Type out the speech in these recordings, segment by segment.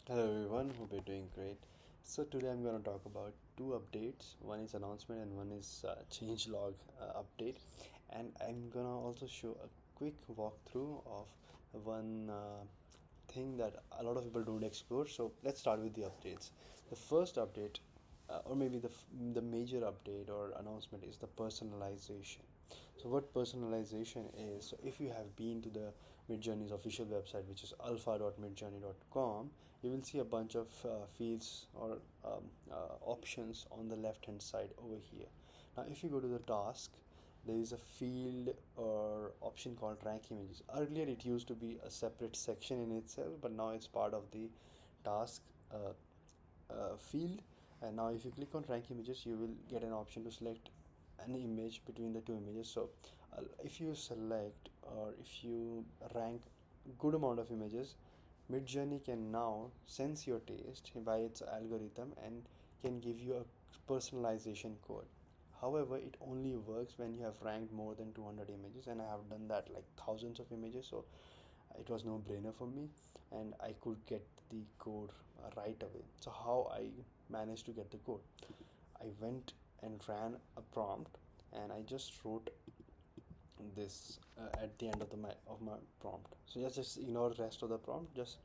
Hello everyone, hope you're doing great. So today I'm going to talk about two updates. One is announcement and one is change log update. And I'm going to also show a quick walkthrough of one thing that a lot of people don't explore. So let's start with the updates. The first update, or maybe the major update or announcement, is the personalization. So what personalization is, so if you have been to the Midjourney's official website, which is alpha.midjourney.com, you will see a bunch of fields or options on the left hand side over here. Now if you go to the task, there is a field or option called rank images. Earlier it used to be a separate section in itself, but now it's part of the task field. And now if you click on rank images, you will get an option to select an image between the two images. So if you select or if you rank good amount of images, Midjourney can now sense your taste by its algorithm and can give you a personalization code. However, it only works when you have ranked more than 200 images, and I have done that like thousands of images, so it was no brainer for me, and I could get the code right away. So how I managed to get the code? I went and ran a prompt, and I just wrote this at the end of my prompt. So just ignore the rest of the prompt. Just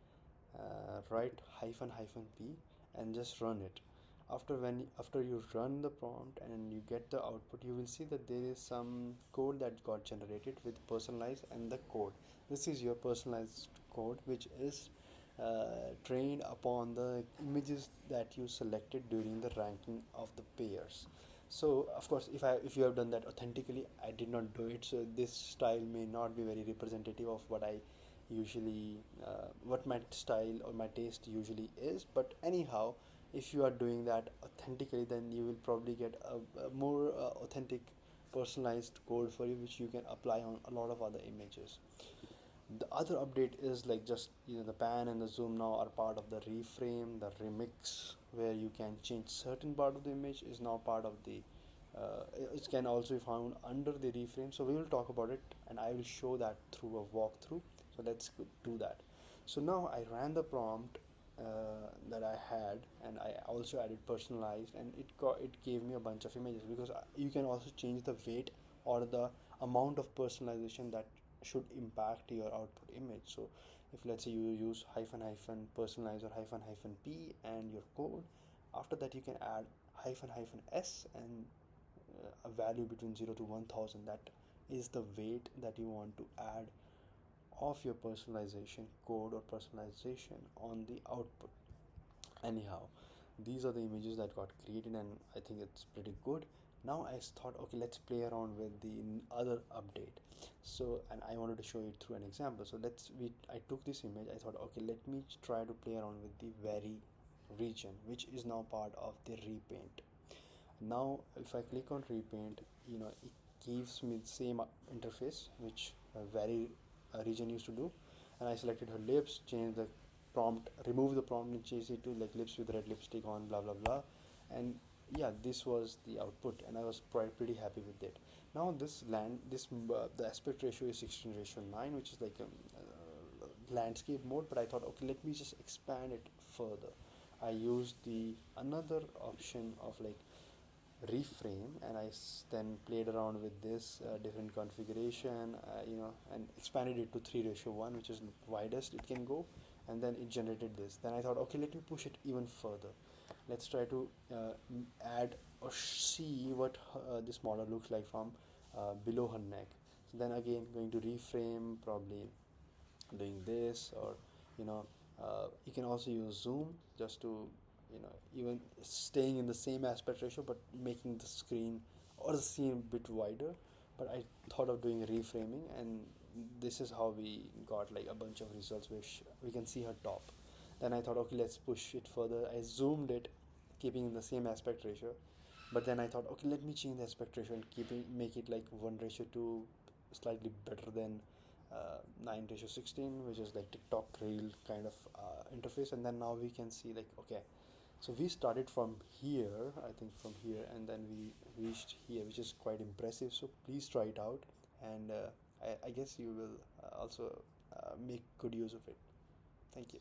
write hyphen p and just run it. After you run the prompt and you get the output, you will see that there is some code that got generated with personalized and the code. This is your personalized code, which is trained upon the images that you selected during the ranking of the pairs. So of course, if you have done that authentically, I did not do it, so this style may not be very representative of what I usually what my style or my taste usually is. But anyhow, if you are doing that authentically, then you will probably get a more authentic personalized code for you, which you can apply on a lot of other images. The other update is like, just the pan and the zoom now are part of the reframe. The remix, where you can change certain part of the image, is now part of the it can also be found under the reframe. So we will talk about it and I will show that through a walkthrough. So let's do that. So now I ran the prompt that I had, and I also added personalized, and it gave me a bunch of images, because you can also change the weight or the amount of personalization that should impact your output image. So if, let's say, you use hyphen hyphen personalize or hyphen hyphen p and your code, after that you can add hyphen hyphen s and a value between 0 to 1000. That is the weight that you want to add of your personalization code or personalization on the output. Anyhow, these are the images that got created, and I think it's pretty good. Now I thought, okay, let's play around with the other update. So, and I wanted to show you through an example. So I took this image. I thought, okay, let me try to play around with the very region, which is now part of the repaint. Now if I click on repaint, it gives me the same interface which very region used to do. And I selected her lips, change the prompt, remove the prompt and change it to like lips with red lipstick on, blah blah blah. And yeah, this was the output, and I was pretty happy with it. Now the aspect ratio is 16:9, which is like a landscape mode, but I thought, okay, let me just expand it further. I used the another option of like reframe, and then played around with this different configuration, and expanded it to 3:1, which is widest it can go. And then it generated this. Then I thought, okay, let me push it even further. Let's try to add or see what this model looks like from below her neck. So then again, going to reframe, probably doing this, or you can also use zoom, just to even staying in the same aspect ratio but making the screen or the scene a bit wider. But I thought of doing reframing, and this is how we got like a bunch of results which we can see her top. Then I thought, okay, let's push it further. I zoomed it, keeping in the same aspect ratio. But then I thought, okay, let me change the aspect ratio and make it like 1:2, slightly better than 9:16, which is like TikTok reel kind of interface. And then now we can see like, okay, so we started from here, I think from here, and then we reached here, which is quite impressive. So please try it out, and I guess you will also make good use of it. Thank you.